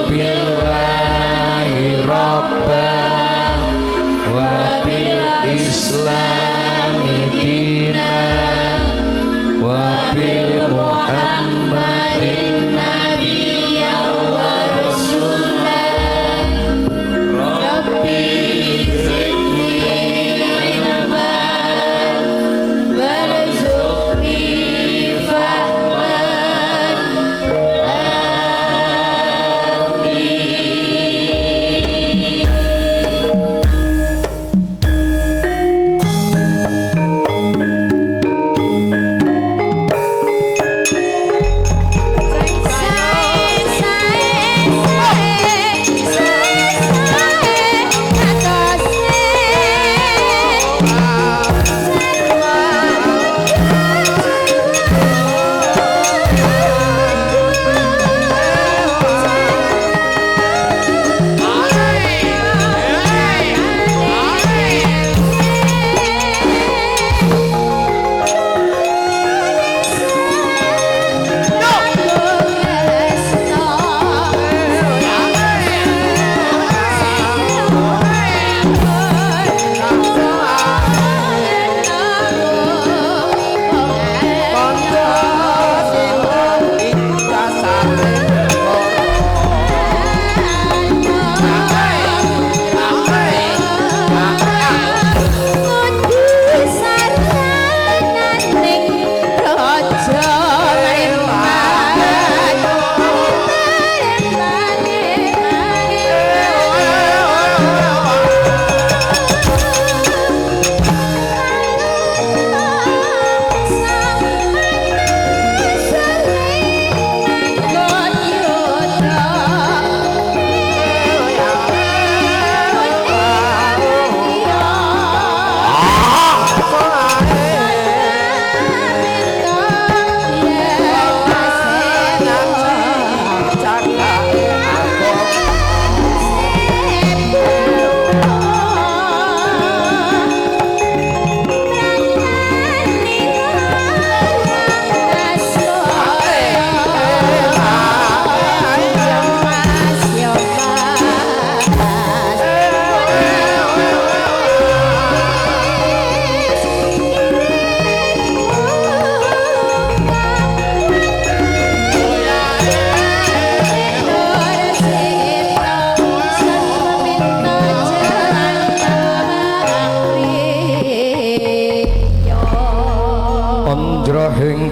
billahi rabban wa bil islami dinan wa bil muhammadin nabiyyan wa rasulan rabbi zidni ilman warzuqni fahman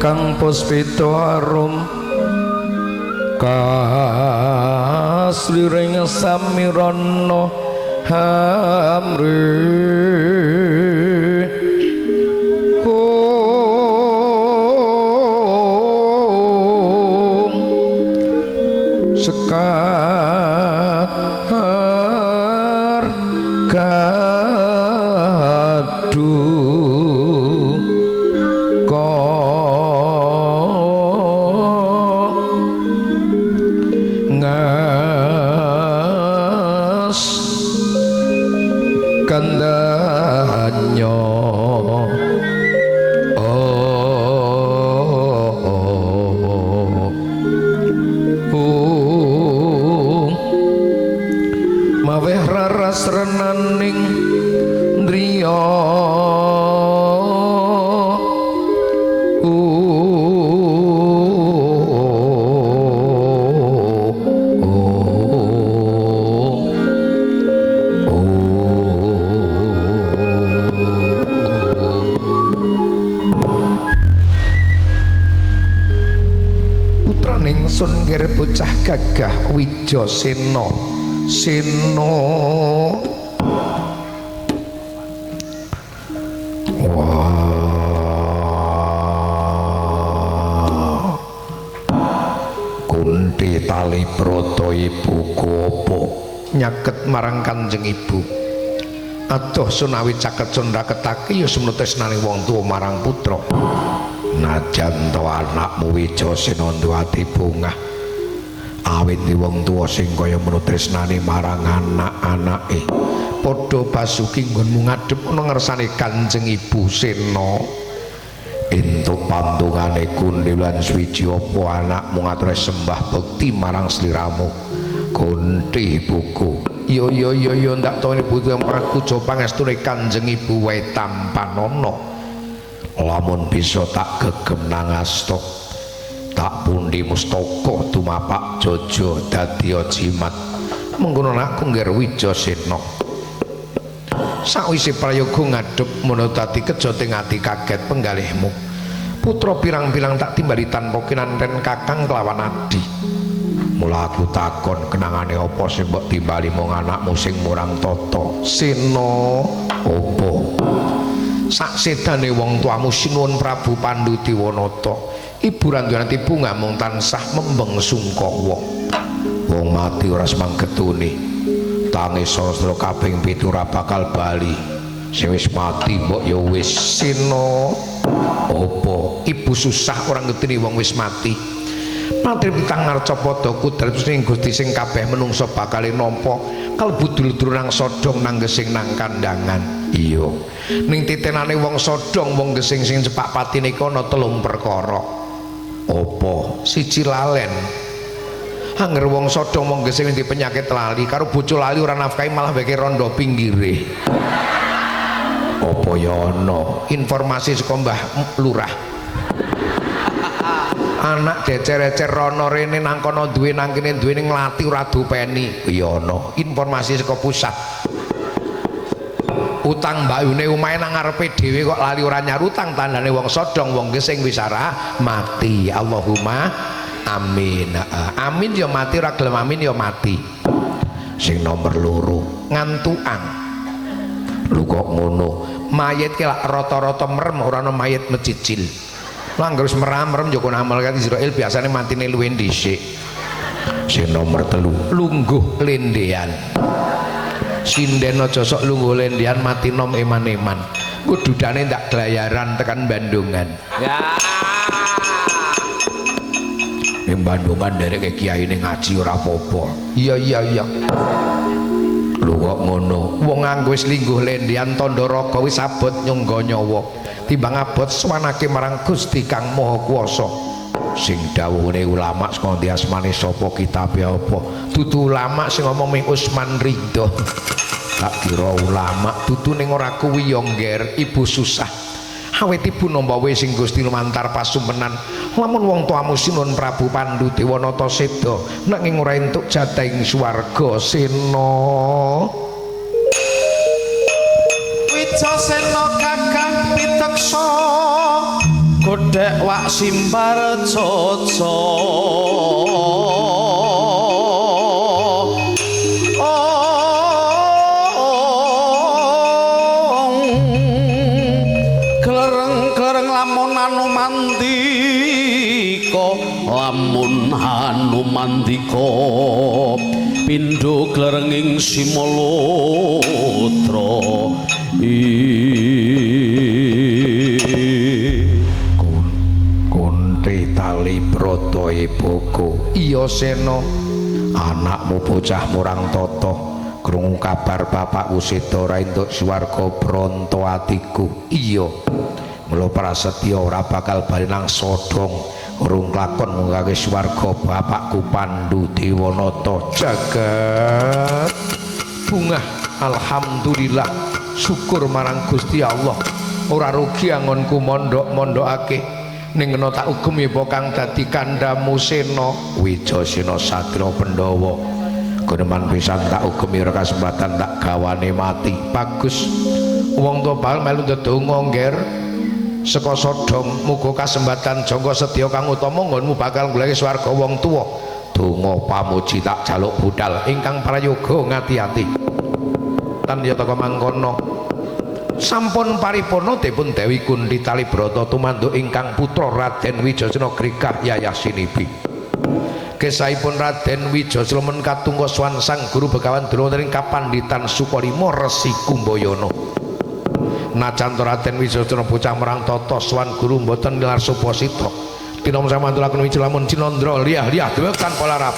ingkang puspita arum kasliring samirana hamri sekar kadu ngas kandanyo maweh raras renaning driya sun ngger bocah gagah Wijasena Sena wah Kunti tali prata ibu apa nyaket marang Kanjeng Ibu adoh sunawi caket sundraketake ya semene tresnane wong tuwa marang putra najan to anakmu Wijasena ati bungah awit wong tuwa sing kaya menu tresnane marang anak-anake padha basuki nggonmu ngadhep ana ngersane Kanjeng Ibu Sena entuk pantungane Kunti lan suwiji apa anakmu ngatur sembah bekti marang sliramu Kunti buku. Yo ndak tone butuh prakujo pangestune Kanjeng Ibu wae tampanana. Lamun bisa tak gegem nangasta. Tak pundi mustaka tumapak Jaja dadi jimat. Mengkono aku ngger Wijasena. Sakwise prayoga ngadhep mono dadi kejoting ati kaget penggalihmu. Putra pirang-pirang tak timbali tanpa kinanten kakang kelawan adi. Mula aku takon kenangane apa sing mbok timbali mung anakmu sing murang tata. Sena apa? Sak sedane wong tuamu sinuwun Prabu Pandhu Dewanata. Ibu Randyanati bunga mung tansah membeng sungkawa. Wong mati ora semanggetune. Tangis sastra kaping 7 ora bakal bali. Sing wis mati mbok ya wis. Sena apa? Ibu susah ora ngerteni wong wis mati. Patri pitang Narcapada kudrat ing Gusti sing kabeh menungsa bakal nampa kalbu dulur nang sodhong nang gesing nang kandangan. Iya. Ning titenane wong sodhong wong gesing sing cepak patine kono 3 perkara. Apa? Siji lalen. Anger wong sodhong wong gesing di penyakit lali karo bojo lali ora nafkahi malah weke rondo pinggire. Apa ya ana informasi saka Mbah Lurah. Anak decer-decer rono rene nang kono duwe nang kene duwe ning nglati ora dupeni. Ya ana informasi saka pusat. Utang mbayune omahe nang ngarepe dhewe kok lali ora nyarutang tandane wong sodhong wong gesing wis mati. Allahumma amin. Amin ya mati ora gelem amin ya mati. Sing nomor 2 ngantukan. Lho kok ngono? Mayit ki lak rata-rata merem ora ana mayit mecicil. Langgar wis merem Joko Namal kan Israel biasanya matine luwih dhisik. Sing nomor 3 lungguh lendean. Sinden aja sok lungguh lendean mati nom eman-eman. Kududane ndak glayaran tekan Bandungan. Ya. Ning Bandungan dereke kiyaine ngaji ora apa-apa. Iya. Lho kok ngono? Wong nganggo wis lingguh lendean tandha raga wis abot nyangga nyawa. Timbang abot swanake marang Gusti Kang Maha Kuwasa. Sing dawuhne ulama saka ndi asmane sapa kitabe apa? Dudu ulama sing ngomong ming Usman Ridho. Tak kira ulama dudu ning ora kuwi ya ngger ibu susah. Awet ibu nampa wae sing Gusti lumantar pasumpenan. Lamun wong tuamu Sinuwun Prabu Pandhu Dewanata seda nanging ora entuk jatah ing swarga. Sena Wijasena kakang piteksa godhek wak simbar caca. Klereng-klereng lamun Hanumandika pindho klerenging Simalotra. Kunti tali brata ibuku. Iya Sena, anakmu bocah murang tata krungu kabar bapakku seda ora entuk swarga bronto atiku. Iya, mula prasetya ora bakal bali nang sodhong urung klakon munggake swarga bapakku Pandhu Dewanata. Jagat bungah alhamdulillah, syukur marang Gusti Allah. Ora rugi angonku mondok-mondokake ning ngena tak ugem apa kang dadi kandhamu Sena. Wijasena Satria Pandhawa guneman pisan tak ugemi ora kasempatan tak gawane mati. Bagus wong tuwa bakal melu ndedonga ngger saka sodhong muga kasempatan jangka sedya kang utama nggonmu bakal goleki swarga wong tuwa. Donga pamuji tak jaluk budal ingkang prayoga ngati-ati. Tan ya taka mangkono sampun paripurna dipun Dewi Kunti Talibrata tumanduk ingkang putra Raden Wijasena Grikah Yayah Sinibi. Gesahipun Raden Wijasena men katungga swan sang guru Begawan Drona ing kapanditan Sukalima Resi Kumbayana. Najan Raden Wijasena bocah marang tata swan guru mboten nilar supasita. Tinom samantulaken Wijalamun Cinandra liah-liah dhewe tanpa larap.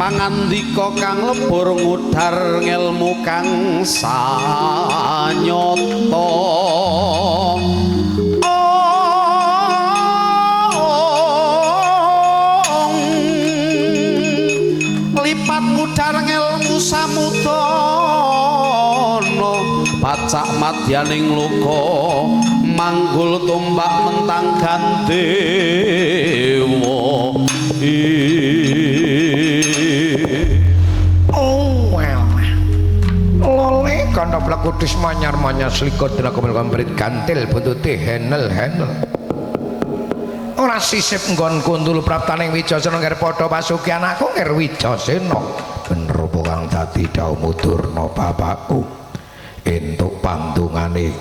pangandika kang lebur ngudar ngelmu kang sanyata lipat ngudar ngelmu samudana pacak madyaning luka manggul tumbak mentang gandewa oh well lole kandha blekudus manyar-manyar slikur dina komplit gantil buntute henel ora sisip nggon kundul praptaning Wijasena ngger padha pasuki anakku ngger Wijasena bener apa kang dadi dawuhmu Durna bapakku entuk pandungane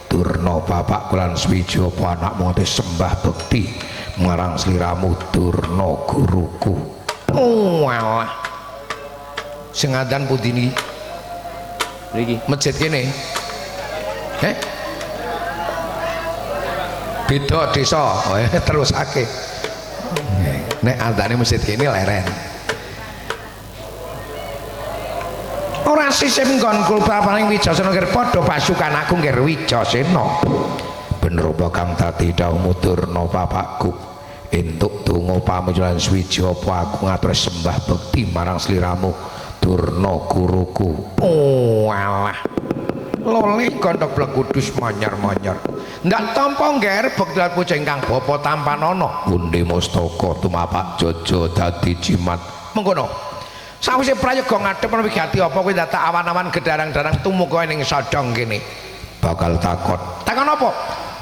Durna bapakku lan Swijapa anakmu sembah bekti marang sliramu Durna guruku oh alah sing ngadan pundi niki mriki masjid kene beda desa terusake nek andane masjid kene leren ora sisih nggon kula paling Wijasena ngger padha pasukan aku ngger Wijasena bener apa kang dadi dawuhmu Durna bapakku entuk donga pamujulan Swijapa aku ngatur sembah bekti marang sliramu Durna guruku oh alah lole kandha blekudus manyar-manyar ndak tampa ngger bekti pucing kang bapa tampanana Gunde Mustaka tumapak Jaja dadi jimat mengkono sawise prayoga ngadhep ana wigati apa kowe dadak awan-awan gedarang-darang tumuka ning sodong kene bakal takon apa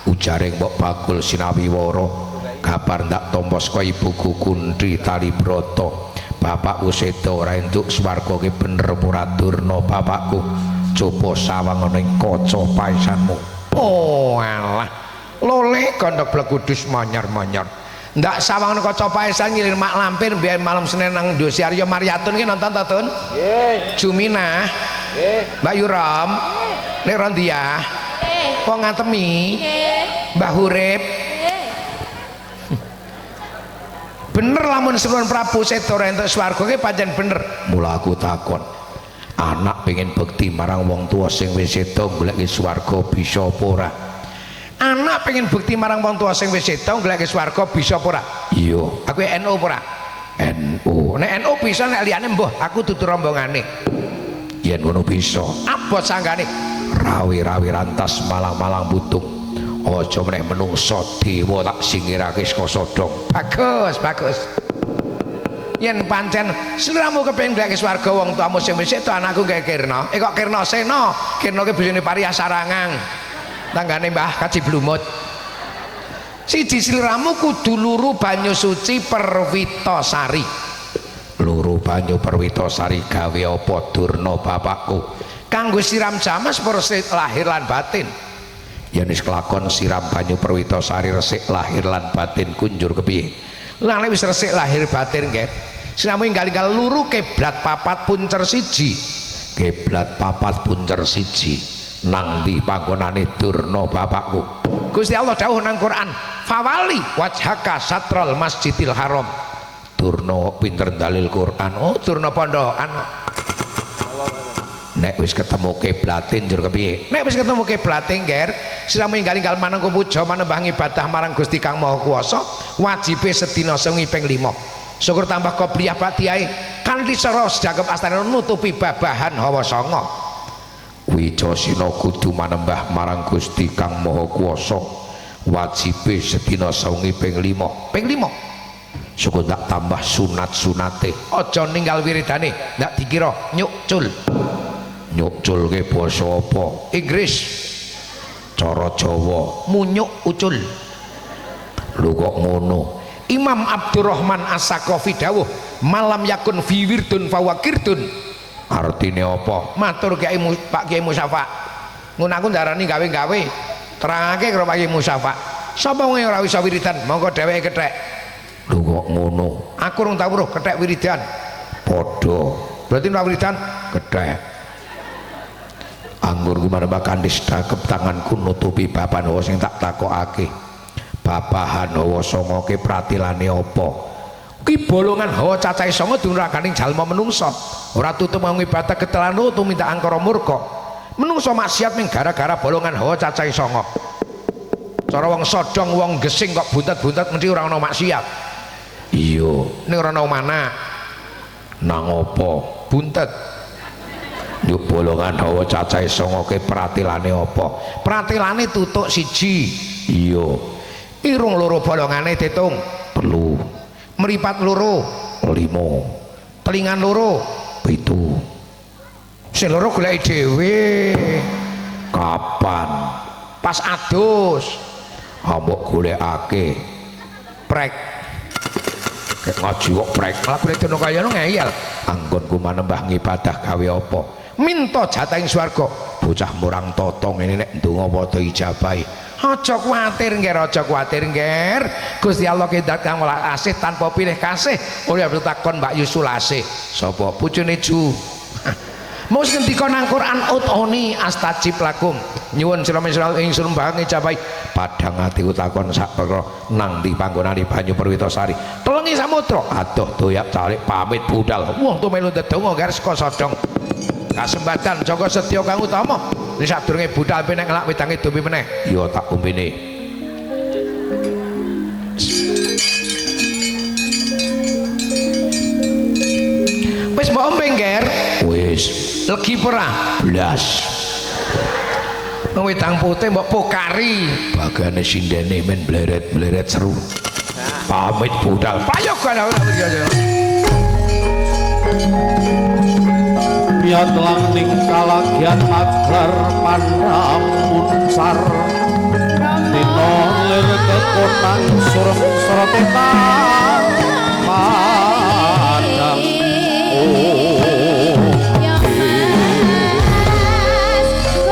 ujare mbok bakul sinawiwara kabar ndak tampa saka ibuku Kuntri Talibrata bapakku seda ora entuk swarga ki bener ora Durna bapakku coba sawang ning kaca paisanmu oh alah lole kandha blekudus manyar-manyar ndak sawang ning kaca paisan ngilir mak lampir biyen malam Senin nang Indosiarya Maryatun ki nonton ta Tun nggih Juminah nggih Mbak Yuram nek Rondia Wong Ngatemi Mbah Hurip bener lamun Sunan Prabu Seda ora entuk swarga ki pancen bener mula aku takon anak pengen bekti marang wong tua sing wis seda golek swarga bisa apa ora anak pengen bekti marang wong tua sing wis seda golek swarga bisa apa ora iya aku NU apa ora NU nek NU bisa nek liyane mbah aku dudu rombongane yen ngono bisa abot sanggane rawi-rawi rantas malang-malang butuh aja meneh menungso dewa tak singirake saka sodong bagus yen pancen sliramu kepengin golek swarga wong tuamu sing wis itu anakku gawe Kirna kok Kirna Sena Kirna ki bojone Pariah Sarangang tanggane Mbah Kaji Blumut siji sliramu kudu luru banyu suci Perwitasari luru banyu Perwitasari gawe apa Durna bapakku kanggo siram jamas resik lahir lan batin yen wis kelakon siram banyu Perwitasari resik lahir lan batin kunjur kepiye lan wis resik lahir batin nggih sinamu inggal-inggal luru kiblat papat puncer siji kiblat papat puncer siji nang ndi panggonane Durna bapakku Gusti Allah dawuh nang Quran fawali wajhaka satrul masjidil haram Durna pinter dalil Quran oh Durna pondokan nek wis ketemu kiblatin njur kepiye nek wis ketemu kiblatin nger siramu inggal-inggal manungko puja manembah ibadah marang Gusti Kang Maha Kuwasa wajibe sedina sewengi ping 5 syukur tambah qobliyah badiahe kanthi cara sedekap astana nutupi babahan hawa sanga Wijasena kudu manembah marang Gusti Kang Maha Kuwasa wajibe sedina sewengi ping 5 syukur tak tambah sunat-sunate aja ninggal wiridane ndak dikira nyukcul ke basa apa Inggris cara Jawa munyuk ucul lho kok ngono Imam Abdurrahman As-Saqafi dawuh malam yakun fi wirdun fawakirdun artine apa matur Pak Kiai Musyafa ngono aku ndarani gawe-gawe terangake karo Pak Kiai Musyafa sapa wong ora bisa wiridan monggo dheweke kethek lho kok ngono aku rung tau weruh kethek wiridan padha berarti ora wiridan kethek anggur gumarba kandis dakep tanganku nutupi bapan hawa sing tak takokake babahan hawa sanga ke pratilane apa Ki bolongan hawa cacahe sanga dunuraganing jalma menungsa. Ora tutup ngibadah ketelano tumindak angkara murka. Menungsa maksiat ming gara-gara bolongan hawa cacahe sanga. Cara wong sodong wong gesing kok buntet-buntet mesti ora ana maksiat. Iya, ning ora ana mana. Nang apa? Buntet. Yo bolongan hawa cacahe sanga ke pratilane apa? Pratilane tutuk siji. Iya. Irung loro bolongane ditung. Telu. Meripat loro 5, telingan loro 7. Sing loro goleki dhewe. Kapan? Pas adus. Mbok golekake. Prek. Kek ngaji kok prek. Lah golek dene kaya ngono ngeyel. Anggonku manembah ngibadah gawe apa? Minta jatah ing swarga. Bocah murang tata ngene nek ndonga padha ijabahi. Aja kuwatir nggih, aja kuwatir nggih. Gusti Allah kendat kang welas asih tanpa pilih kasih. Ora takon Mbak Yusulasih. Sapa? Bojone Ju. Mus ngendika nang Quran utoni astajib lakum. Nyuwun sira ingsun mbah ngijabahi. Padhang atiku takon sak perkara nang ndi panggonane banyu Perwitasari. Telengi samudra. Adoh doyak calik pamit budal. Wong tu melu ndedonga gar saka sodong. Kasembatan Joko Setyo kang utama. Nek sadurunge budal penek ngelak wedange domi meneh. Ya tak umpine. Wis mbok ombe ngger? Wis. Legi ora? Blas. Wedang putih mbok pokari. Bagane sindene men bleret-bleret seru. Pamit budal. Payogan Biat langning kalagyan magar pandang munsar dino lir kekonan surem sorotetan padang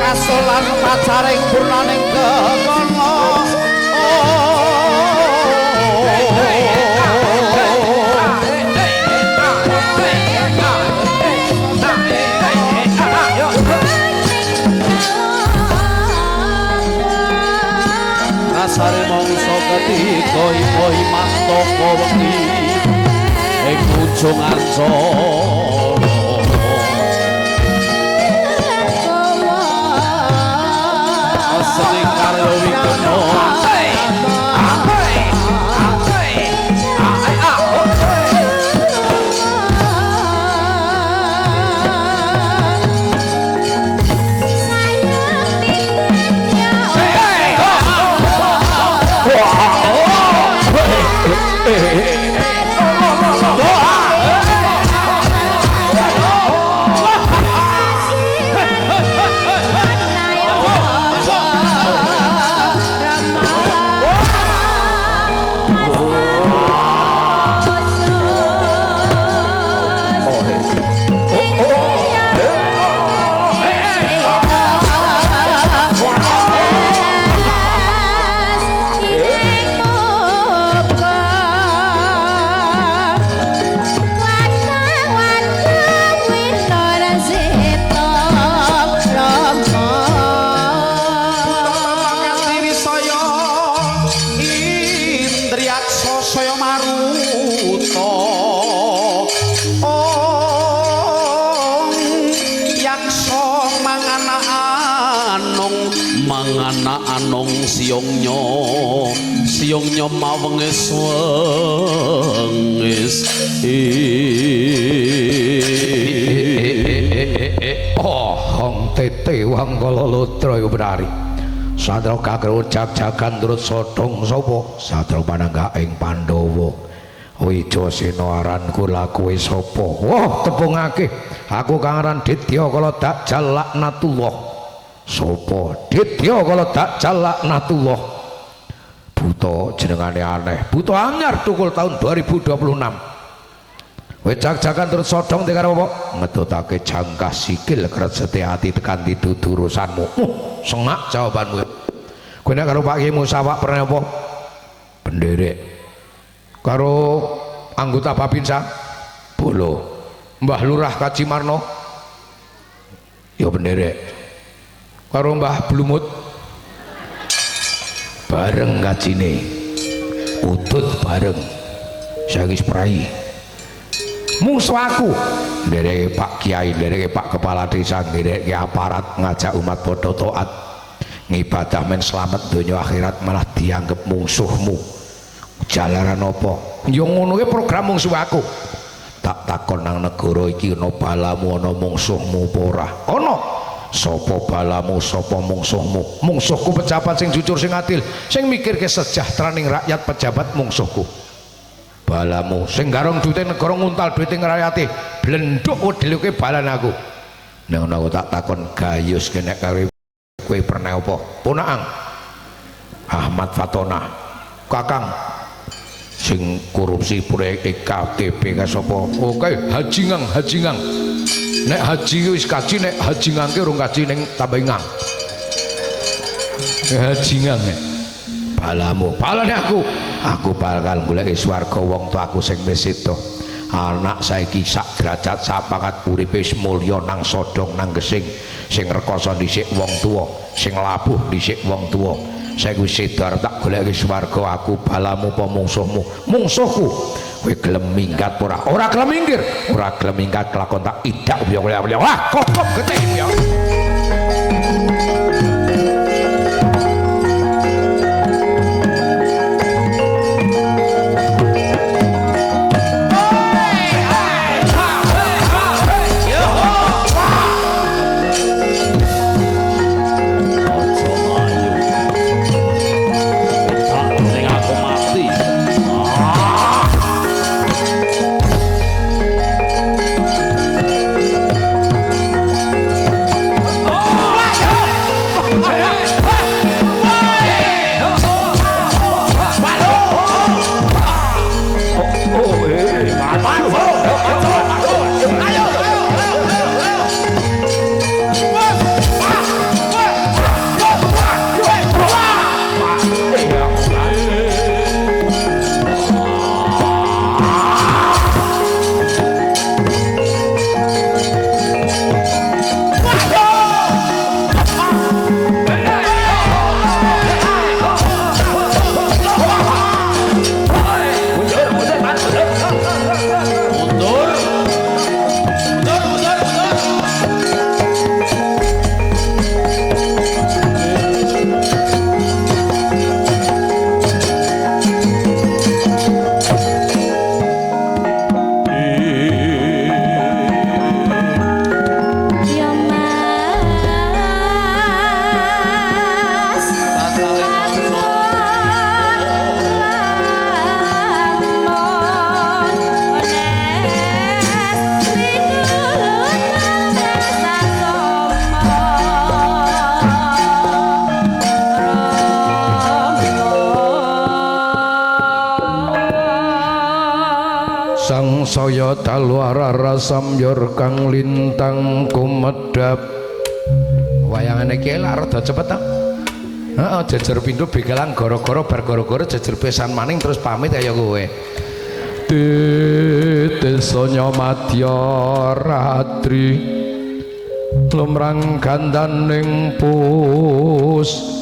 kasulan pacaring purnaning kekono sare mongso ketiga ipo mantoko wengi ing ujung ancana asring karya wikono siongnya mawengis wengis hong tete wang kalolotra iku berari Satra Kagro jag-jagan turut sodong sapa Satra Panangga ing Pandhawa Wijasena aranku lakuwe sapa wah tepungake aku kang aran Ditya Kala Dakjal Laknatullah sapa Ditya Kala Dakjal Laknatullah buta jenengane aneh buta anyar tukul tahun 2026 wejak-jakan terus sodong dengan apa ngedotake jangkah sikil kresete hati tekan didudu urusanmu sengak jawabanmu kowe nek karo Pak Kiai Musawak pernah apa penderek karo anggota Babinsa bolo Mbah Lurah Kacimarno ya penderek karo Mbah Blumut bareng kajine utut bareng saya wis prai musuh aku ndereke Pak Kiai ndereke Pak Kepala Desa ndereke aparat ngajak umat padha taat ngibadah men selamat donya akhirat malah dianggap musuhmu jalaran apa ya ngono kuwi program musuh aku tak takon nang negara iki ana balamu ana mungsuhmu apa ora ana sapa balamu sapa mungsuhmu mungsuhku pejabat sing jujur sing adil sing mikirke sejahteraning rakyat pejabat mungsuhku balamu sing garong duite negara nguntal duite ngrayati blenduk wedhelke balan aku nek aku tak takon gayus kene karo kowe pernah apa ponakan Ahmad Fatona kakang sing korupsi proyek EKTP ka sapa oke hajingang nek haji wis kaji nek haji ngangke urung kaji ning tambingang hajingang balamu balane aku bakal golek swarga wong tuaku sing wis sedo anak saiki sak derajat sak pangkat uripe wis mulya nang sodong nang gesing sing rekoso dhisik wong tuwa sing labuh dhisik wong tuwa saiki wis sedo tak golek swarga aku balamu apa mungsuhku kowe gelem minggat ora gelem minggir ora gelem minggat kelakon tak idak wah kokop getih ya saya talwara samyor kang lintang kumedhap wayangane iki lak rada cepet ta heeh jejer pindho begalan gara-gara bar gara-gara jejer pesan maning terus pamit kaya kowe Desanya madya ratri lumrang gandaning puspita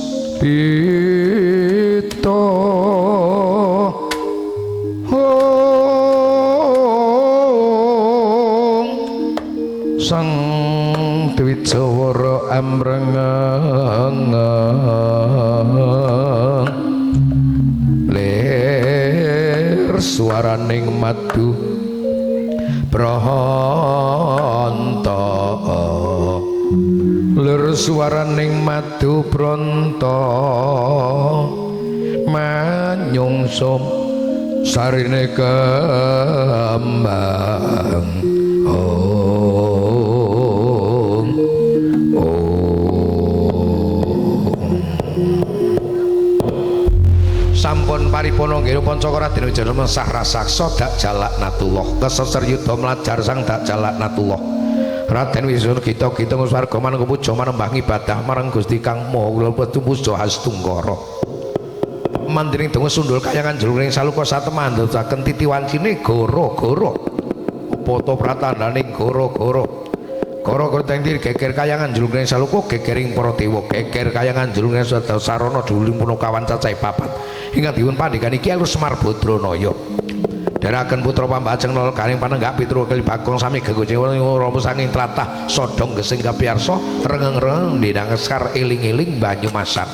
sang Dwijawara amrengang lir swaraning madu branta lir swaraning madu branta manyungsum sarine kembang sampun paripurna nggih Pancakara Dina Wijaya mensah rasaksa dak jalaknatullah keseser yuda mlajar sang dak jalaknatullah Raden Wisnu kita nguswarga manungsa puja manembah ibadah marang Gusti Kang Maha Puja Hastungkara mandiring donga sundul kayangan jluring saluka satemandhasaken titi wancine gara-gara poto pratandaning gara-gara gara-gara tengdir geger kayangan jluring saluka gegering para dewa geger kayangan jluring sarana dhuwuring punakawan cacahé papat ingkang dipun pandhegani Ki Alus Semar Badranaya Deraken putra pambajeng nol karing panenggak pitru kali bagong sami gegojeng romo sanging tlatah sodong gesing kapiyarsa rengeng-rengeng ndang sekar eling-eling banyu masan.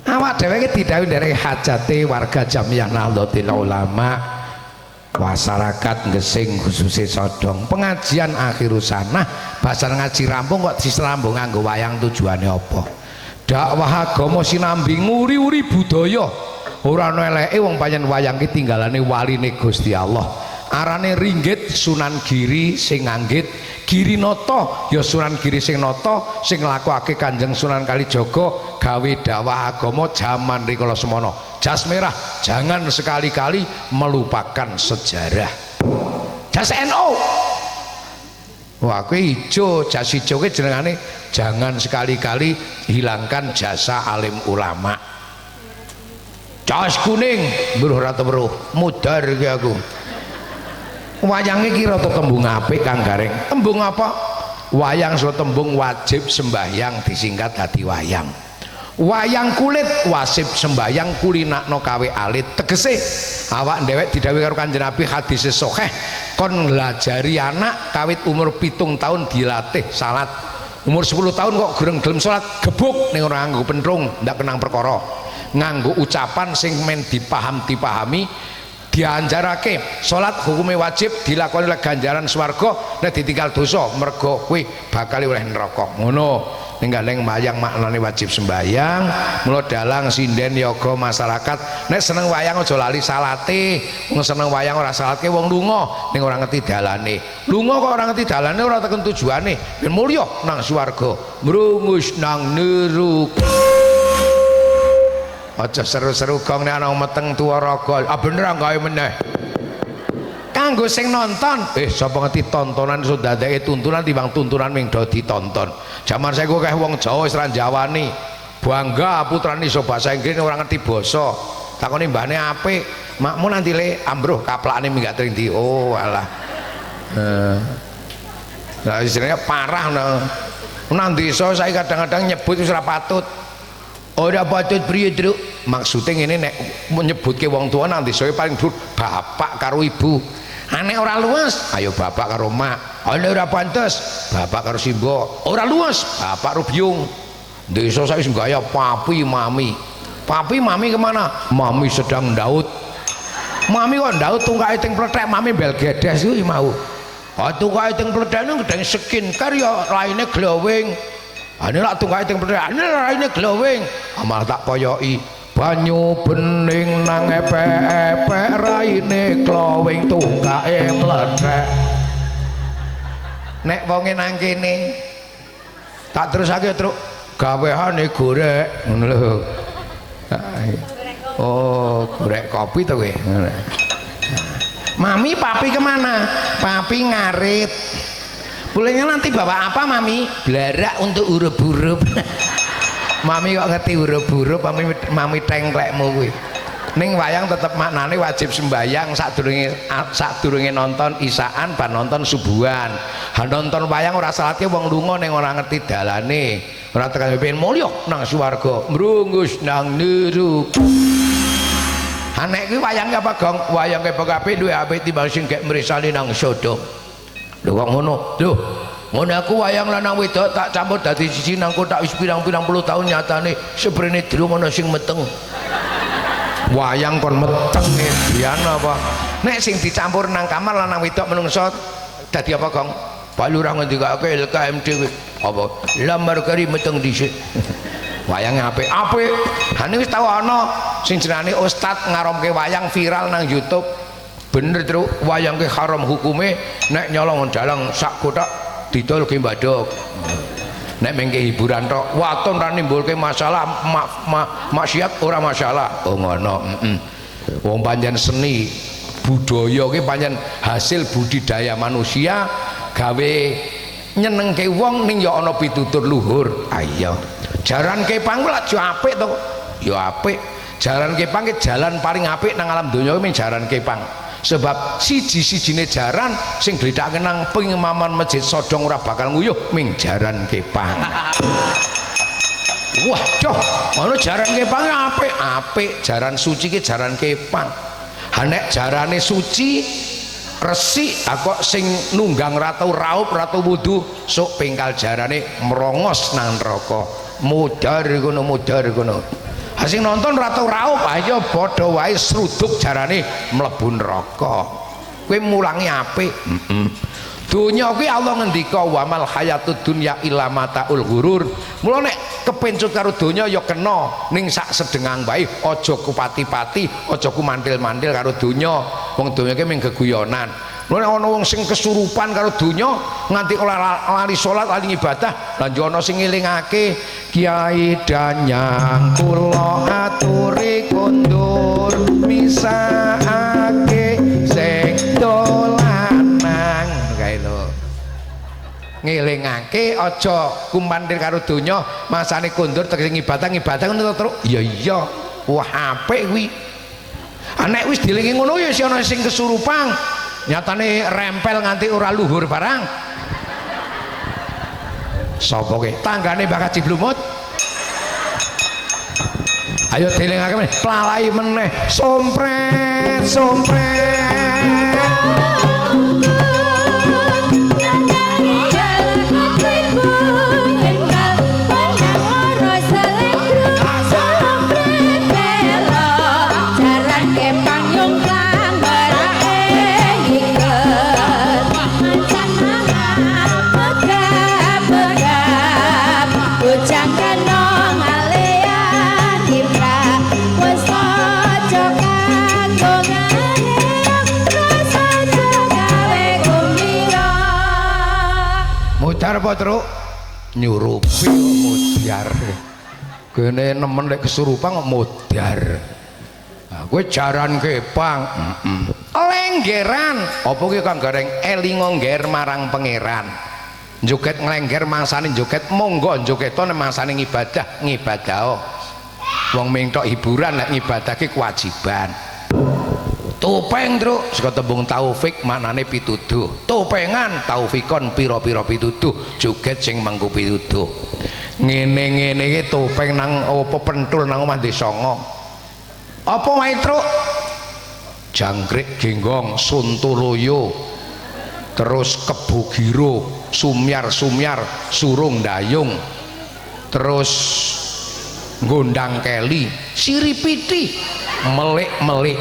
Awak dhewe iki didhawuhi nderek hajate warga Jamiyah Nahdlatul Ulama masyarakat Gesing khususnya Sodong. Pengajian akhir sanah basan ngaji rampung kok diserambung nganggo wayang tujuane apa? Dakwah agama sinambi nguri-uri budaya. Ora ana eleke wong pancen wayang ki tinggalane waline Gusti Allah. Arane Ringgit Sunan Giri sing nganggit, Girinata ya Sunan Giri sing nata sing nglakokake Kanjeng Sunan Kalijaga gawe dakwah agama jaman rikala semana. Jas merah, jangan sekali-kali melupakan sejarah. Jas NU. Wah, kuwi ijo, jas ijo ki jenengane jangan sekali-kali hilangkan jasa alim ulama. Jas kuning, mbruh rata weruh, mudar iki aku. Wayange ki rada tembung apik Kang Gareng. Tembung apa? Wayang so tembung wajib sembahyang disingkat dadi wayang. Wayang kulit wajib sembahyang kulinakno kawe alit. Tegese awak dhewek didhawuhi karo Kanjeng Nabi hadis sahih kon nglajari anak kawit umur 7 tahun dilatih salat. Umur 10 tahun kok gereng gelem salat gebuk ning ora nganggo pentrung ndak kenang perkara. Nganggo ucapan sing men dipahami dianjarake salat hukume wajib dilakoni oleh ganjaran swarga nek ditinggal dosa mergo kuwi bakal oleh neraka ngono ninggaling wayang maknane wajib sembayang mula dalang sinden yoga masyarakat nek seneng wayang aja lali salate wong seneng wayang ora salatke wong lunga ning ora ngerti dalane lunga kok ora ngerti dalane ora teken tujuane ben mulya nang swarga mrungus nang neraka aja seru-seru gong nek ana meteng tuwa raga bener gawe meneh kanggo sing nonton sapa ngerti tontonan iso ndadekake tuntunan timbang tuntunan ming do ditonton jaman saiki akeh wong Jawa wis ra njawani bangga putrane iso basa Inggris ora ngerti basa takoni mbane apik makmu nanti le ambruh kaplakane minggat ring ndi oh alah nah istilahnya parah nang desa saiki kadang-kadang nyebut wis ora patut ora patut priye Truk maksude ngene nek nyebutke wong tuwa nang desa paling dhuwur bapak karo ibu nek ora luas ayo bapak karo mak ora pantes bapak karo simbo ora luas bapak karo biung desa saiki gaya papi mami kemana mami sedang ndaut mami kok ndaut tungkae ting plethek mami bel gedes kuwi mau tungkae ting plethek nang gedeng skincare ya raine glowing ane lak tungkae ting plethek ane raine glowing amal tak poyoki banyu bening nang epek-epek raine glowing tungkae mlethek nek wonge nang kene tak terusake Truk gawehane gorek ngono lho oh gorek kopi to kowe mami papi kemana papi ngarit bolehnya nanti bawa apa mami blarak untuk urup-urup mami kok ngerti urup-urup mami tengklekmu kuwi ning wayang tetep maknane wajib sembayang sadurunge nonton isaan bar nonton subuhan nonton wayang ora salate wong lunga ning ora ngerti dalane ora tekan pengen mulya nang swarga mrungus nang neraka nek kuwi wayange apa gong wayange apik duwe apik timbang sing gek mrisani nang sodong lho kok ngono lho ngono aku wayang lanang wedok tak campur dadi siji nang kotak wis pirang-pirang puluh tahun nyatane sebrene drum ana sing meteng wayang kon meteng edian apa nek sing dicampur nang kamar lanang wedok menungso dadi apa gong Pak Lurah ngendikake LKMD apa lambar kari meteng dhisik wayange apik-apik hane wis tau ana sing jenenge ustad ngaromke wayang viral nang YouTube bener Truk wayangke haram hukume nek nyolong dalang sak kotak didolke mbadok nek mengke hiburan tok waton ra nimbulke masalah maksiat ora masalah oh ngono wong pancen seni budaya ki pancen hasil budidaya manusia gawe nyenengke wong ning ya ana pitutur luhur ayo jaran kepang lak yo apik to yo apik jaran kepang ki jalan paling apik nang alam donya kuwi jaran kepang sebab siji-sijine jaran sing glethake nang pengimaman masjid Sodong ora bakal nguyuh ming jaran kepang wah coh ana jaran kepang apik jaran suci ki jaran kepang nek jarane suci resik kok sing nunggang ratu raup ratu wudu sok pengkal jarane merongos nang neraka mudhar kono sing nonton ratu raup ayo padha wae sruduk jarane mlebu neraka kowe mulangi apik donya kuwi Allah ngendika wa mal hayatud dunya illa mataul ghurur mula nek kepencut karo donya ya kena ning sak sedengang wae aja kupati-pati aja kumantil-mantil karo donya wong donya ki mung geguyonan mula nek ana wong sing kesurupan karo donya nganti lali salat lali ibadah lan yo ana sing ngelingake Kiai Danyang kula aturi kondur misaake sing dolanan kae lho ngelingake aja kumantir karo donya masane kondur tegese ngibadah ngono terus iya wah apik kuwi nek wis dilingi ngono ya ana sing kesurupan nyatane rempel nganti ora luhur barang sapa ke tanggane Mbah Kaji Blumut ayo dilingake meneh plalai meneh sompret Jaran kepang yung kang Mudhar apa, Truk? Nyurupi mudhar. Kene nemen lek kesurupan kok mudhar. Kowe jaran kepang. Lenggeran. Apa ki kang gareng elingo ngger marang pangeran. Joget nglengger mangsane joget monggo jogetane mangsane ngibadah ngibadah. Wong mingtok hiburan lek ngibadahke kewajiban. Topeng Truk saka tembung taufik maknane pituduh. Topengan taufikon pira-pira pituduh joget sing mangko pituduh. Ngene-ngene iki topeng nang apa pentul nang omah Desanga. Apa wae Truk? Jangkrik genggong Suntoloyo. Terus kebugiro, sumyar-sumyar, surung dayung. Terus gondang keli, siripiti, melik-melik.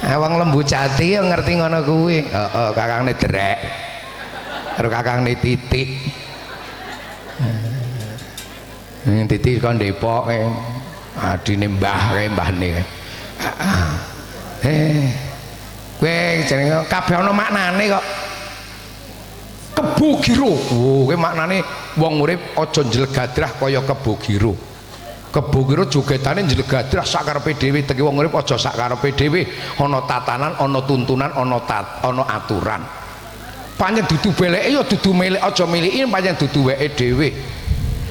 Wong Lembu Jati yang ngerti ngono kuwi. Heeh, kakangne Drek. Karo kakangne Titik. Titik kon Depok adine mbah kae mbahne. Kowe jenenge kabeh ana maknane kok. Kebugiro. Oh, kuwi maknane wong urip aja njlegadrah kaya kebugiro. Kebugiro jogetane njlegadrah sakarepe dhewe teki wong urip aja sakarepe dhewe ana tatanan ana tuntunan ana aturan pancen dudu beleke ya dudu milik aja miliki pancen dudu weke dhewe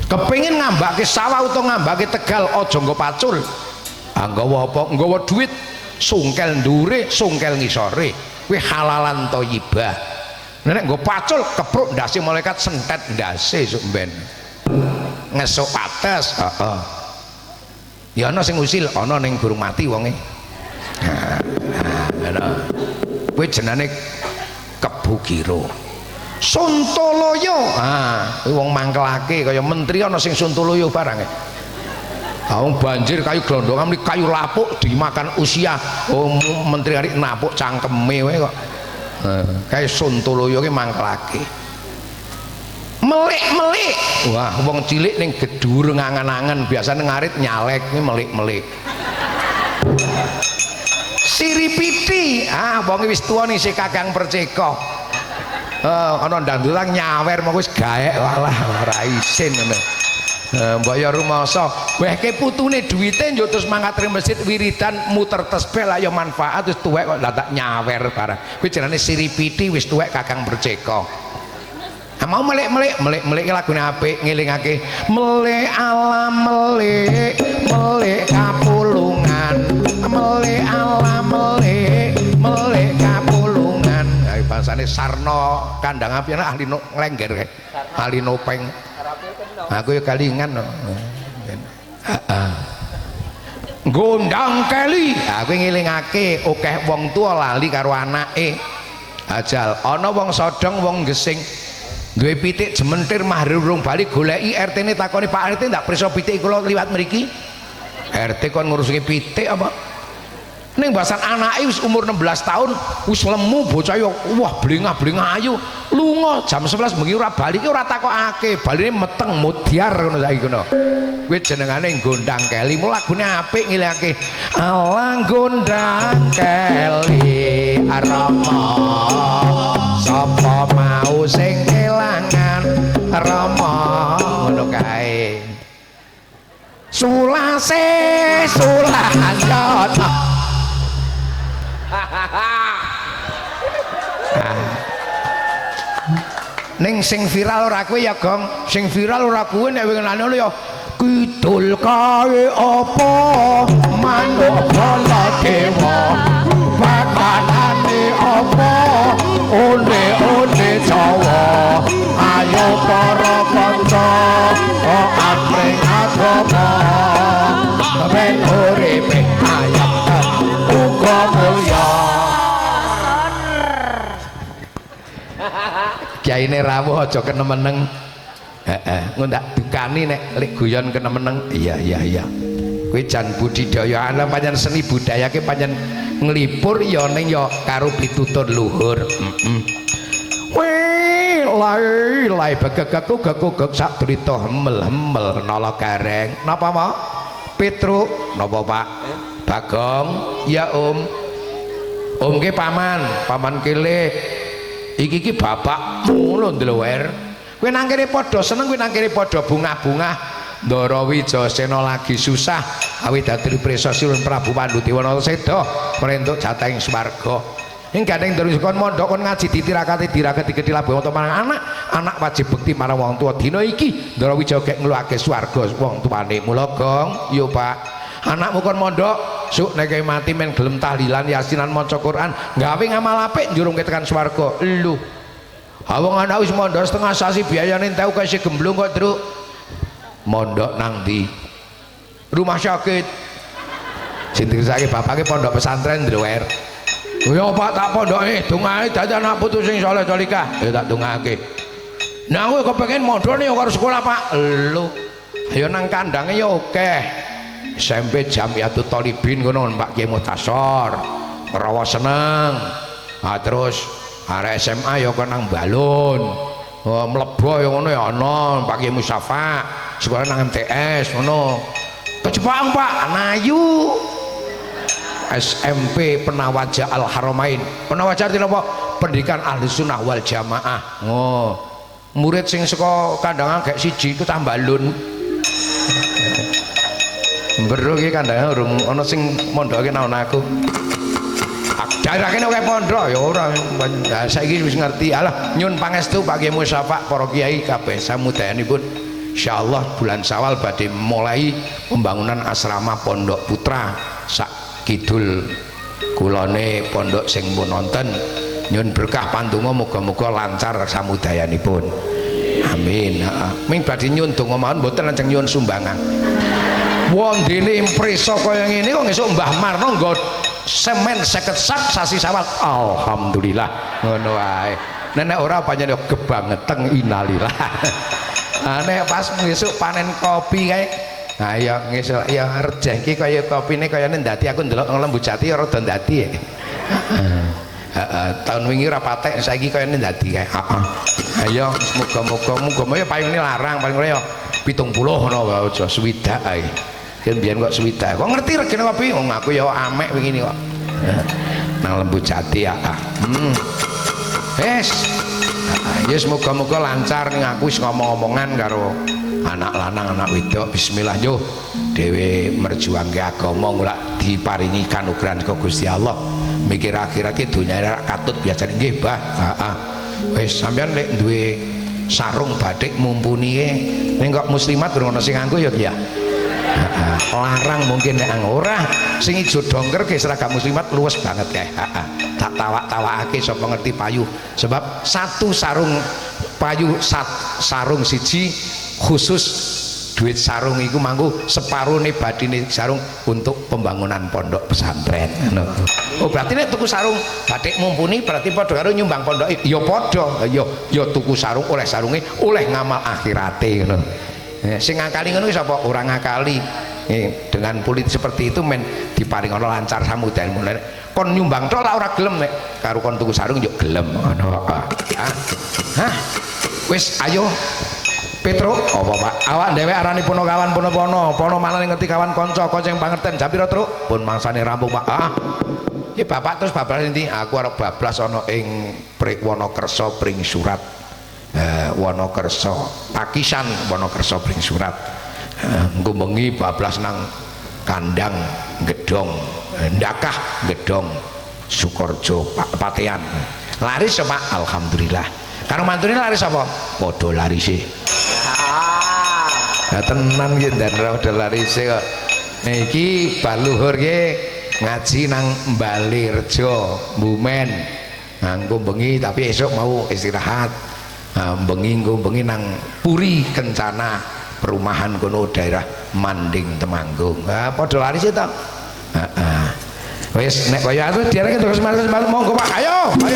kepengin ngambake sawah utawa ngambake Tegal aja nggo pacul nggawa apa nggawa duit sungkel ndure sungkel ngisore kuwi halalan thayyibah nek nggo pacul kepruk ndase malaikat sentet ndase sok mben ngesuk ates heeh ya ana sing usil ana ning burung mati wonge ana kuwi jenenge kebugiro Suntoloyo kuwi wong mangkelake kaya menteri ana sing Suntoloyo barang wong banjir kayu glondongan mriki kayu lapuk dimakan usia menteri arek napuk cangkeme wae kok kaya Suntoloyo ki mangkelake melik-melik wah wong cilik ning gedhur ngangen-angen biasane ngarit nyalek ini melik-melik siripiti wong wis tuwa ning si Kakang Perceka ana ndandulang nyawer mengko wis gaek walah ora isin ngono mbok ya rumangsa wehke putune duwite njuk terus mangkat ring masjid wiridan muter tasbih lah ya manfaat wis tuwek kok tak nyawer barang kuwi jenenge siripiti wis tuwek Kakang Perceka mau melik lagune apik ngelingake melik alam melik kapulungan melik alam melik kapulungan bahasane sarna kandang api ana ahli nglengger kae ahli nopeng aku ya kalingan gondang keli aku ngelingake akeh wong tua lali karo anake ajal ana wong sodong wong gesing duwe pitik jementir mahrurung balik goleki RT ne takoni Pak RT ndak preso pitik kula liwat mriki RT kon ngurusi pitik apa ning bahasan anake wis umur 16 tahun wis lemu bocah yo wah blengah-blengah ayu lunga jam 11 bengi ora balik ora takokake baline meteng mudhar ngono saiki ngono kuwi jenengane gondang keli mu lagune apik ngilangke alang gondang keli arama sapa mau sing kelangan rama ngono kae sulase sulanjana ning sing viral ora kowe ya Gong sing viral ora kowe nek winginane ngono ya kidul kae apa manuk baladewa pakanane apa onde Jawa ayo para kanca amring agama ben uripe ayam uga mulya Kyaine rawuh aja kenemeneng ngono tak dukani nek lek guyon kenemeneng iya kuwi jan budidaya alam pancen seni budaya ki pancen nglipur ya ning ya karo pitutur luhur lai begek sak drita hemel nala gareng napa mau Petruk napa Pak Bagong ya Om nggih paman kile iki bapakmu lho Ndlower. Kowe nang kene padha seneng, kowe nang kene padha bungah-bungah. Ndara Wijasena lagi susah awit dadi prisa Silun Prabu Pandhudewana seda prentuk jatah ing swarga. Ing gandeng terus kon mondhok kon ngaji ditirakati digedhi labuh wonten marang anak wajib bekti marang wong tuwa. Dina iki Ndara Wijaya gek ngluwake swarga wong tuane. Mula Gong, yo Pak. Anakmu kon mondhok suk nek mati men gelem tahlilan yasinan maca Quran, gawe ngamal apik njurungke tekan swarga. Lho. Ha wong anak wis mondhok setengah sasi biayane entek kok isih gemblung kok, Truk. Mondok nang ndi? Rumah sakit. Sing dikesake bapake pondok pesantren Ndrower. Ya Pak tak pondoke dongae dadi anak putu sing saleh salihah. Ya tak dongake. Nah kowe kepengin mondone karo sekolah Pak. Lho. Ya nang kandange ya akeh. SMP Jamiatul Thalibin ngono Pak Kiai Muhtasor. Rawa seneng. Ah terus arek SMA ya kok nang Balun. Oh, mlebo ya ngono ya ana Pak Kiai Musafa. Sekolah nang MTS ngono. Kejepang Pak, Nayu. SMP Penawaja Al Haramain. Penawaja artinya apa? Pendidikan Ahli Sunnah wal Jamaah. Oh. Murid sing saka kandangan gak siji iku Tambalun. Mbero iki kandangan urung ana sing mondoke naon aku. Daerah kene kaya pondok ya ora. Saiki wis ngerti. Alah nyun pangestu Pak Kiai Musafa para kiai kabeh samudayanipun. Insyaallah bulan Syawal badhe mulai pembangunan asrama Pondok Putra sak kidul kulone pondok sing pun nonton. Nyun berkah pandonga muga-muga lancar samudayanipun. Amin. Ming badhe nyun donga mawon mboten lanceng nyun sumbangan. Wondene impresa kaya ngene kok esuk Mbah Marno nggo semen 50 sak sasi Syawal. Alhamdulillah ngono wae. Nek ora panjenengan kebangeteng innalillah. Nek pas ngesuk panen kopi kae. Nah ya ngesuk ya rejeh iki kaya kopine kayane ndadi aku ndelok Lembu Jati rada ndadi. Tahun wingi ora patek saiki kayane ndadi kae. Ayo muga-muga ya payune larang paling ora ya 70 ngono wae aja swidak ae. Yen biyen kok swidak. Kok ngerti regane kopi? Wong aku ya amek wingi kok. Nang Lembu Jati ya. Wes. Ya semoga-moga lancar ning aku wis ngomong-omongan karo anak lanang anak wedok. Bismillah yo dhewe merjuangke agama mulak diparingi kanugrahan saka Gusti Allah. Mikir akhirat iki dunya ora katut biasane nggih, Mbah. Wis sampean lek duwe sarung batik mumpuni ning kok muslimat durung ana sing nganggo ya ya. Larang mungkin nek ora sing ijo dongker ke seragam muslimat luwes banget kae. Tak tawak-tawakake sapa ngerti payu sebab satu sarung payu sarung siji khusus duit sarung iku mangku separone badine sarung untuk pembangunan pondok pesantren. Oh berarti nek tuku sarung batik mumpuni berarti padha karo nyumbang pondok ya padha ya tuku sarung oleh sarunge oleh ngamal akhirate ngono. Sing ngakali ngono sapa ora ngakali. Dengan politik seperti itu men diparing ana lancar samudyan mulai kon nyumbang tok ora gelem nek karo kon tuku sarung yo gelem ngono. Wis ayo Petro apa Pak awak dhewe arani pono kawan pono malah ngerti kawan kanca sing pangerten jam pira Truk pun mangsane rampung Pak. Iki bapak terus bablas endi aku arep bablas ana ing Wonokerso pring surat Wonokerso Pakisan Wonokerso pring surat. Engko bengi bablas nang kandang gedong ndakah gedong Sukorjo Patean laris Pak alhamdulillah karo mantune laris apa padha larise tenan iki dan padha larise kok iki baluhur ki ngaji nang Balirjo Bumen nganggo bengi tapi esok mau istirahat bengi nang Puri Kencana perumahan kono daerah Manding Temanggung. Padha laris to. Wis nek kaya aku diareke terus monggo Pak. Ayo. Mas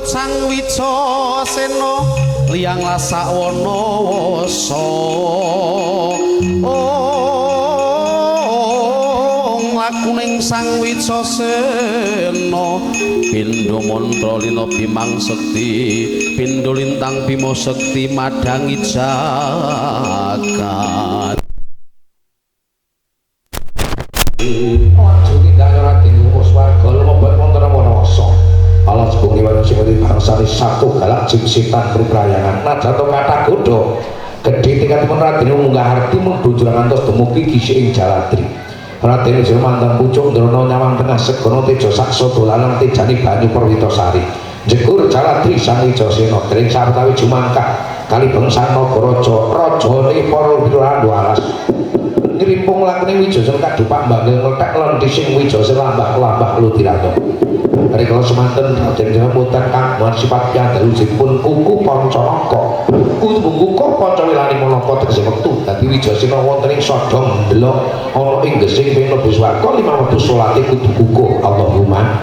Sang Wicasena liyang Lasawana wasa lakuning Sang Wicasena pindha mantra lina Bimang Sekti pindha lintang Bima Sekti madhangi jagat alas bungi manusia bangsani satu galak jimsitan berprayangan najato kata godo gede tingkat meratini munggah harti mudu jurangan tos demuki gisi ing jalatri ratini jero mantan pucung drono nyawang tengah segono tejo sakso dolanan tejani banyu perwitosari jegur jalatri sang Wijasena kering sartawi jumangkah kali bangsa Nagaraja rajane para pirandu alas ngrimpung lakune Wijasena kadupak mbangil ngletek lentising Wijasena lambah-lambah lutirana Rikala semanten Raden Jamutan kang sifat piyandalujipun kuku Pancanaka. Kuku Pancawilani Manaka tegese wektu dadi Wijasena wonten ing Sadha ndelok ana ing gesing ping mlebu swarga limang wektu salate kudu kukuh Allahumma.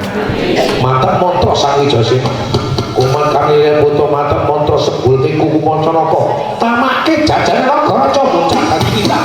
Matak mantra Sang Wijasena. Kuman kami putra matak mantra sebul ing kuku Pancanaka. Tamake jajane Nagaraja bocah dadi kita.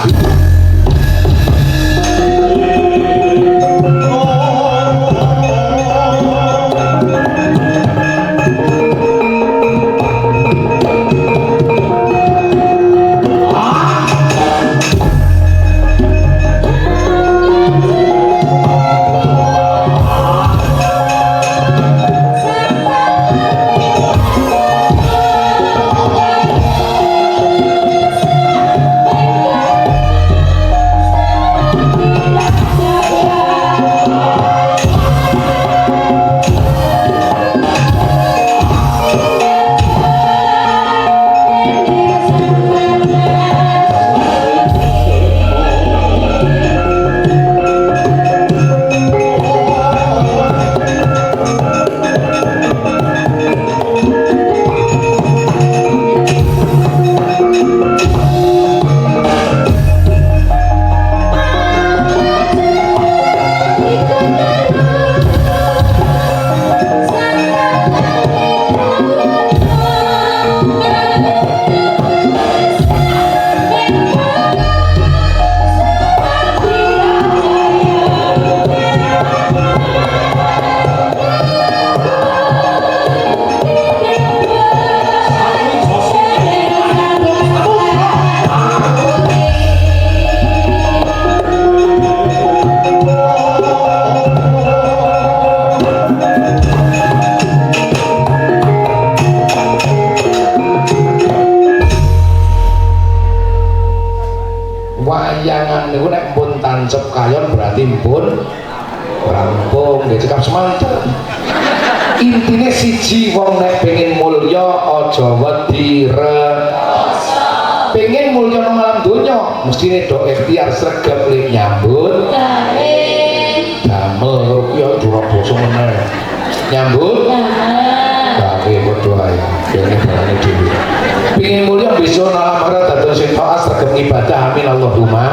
wayangan niku nek pun tancep kayon berarti pun rampung nggih cekap semanten. Intine siji wong nek pengen mulya aja wedi kepingin mulya nang alam donya mestine do ikhtiar sregep ling nyambut damel rupiah dura basa meneh nyambut gawe padha ae kene barane dhewe pingin mulya besok nang akhirat dados sing taat sregep ibadah amin Allahumma.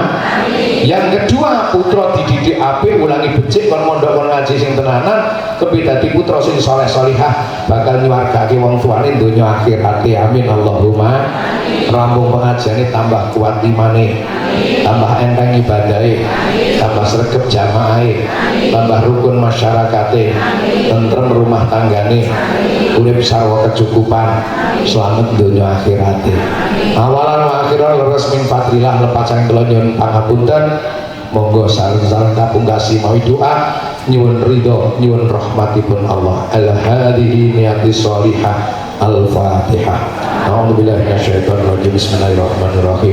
Yang kedua, putra dididik apik ulangi becik kon mondok kon ngaji sing tenanan kepi dadi putra sing saleh salihah bakal nyuwargake wong tuane donya akhirate amin Allahumma. Rampung pengajiane tambah kuat imane, tambah enteng ibadahe, tambah sregep jamaahe, tambah rukun masyarakate, tentrem rumah tanggane, urip sarwa kecukupan, selamat donya akhirate. Awalan wa akhiran leres min fadrillah lepasan kula nyuwun pangapunten. Monggo sareng-sareng kapungkasi mawi doa nyuwun ridho nyuwun rahmatipun Allah. Al-hadhihi niyati sholihah. Al-Fatihah. A'udzubillahi minasyaitonir rajim. Bismillahirrahmanirrahim.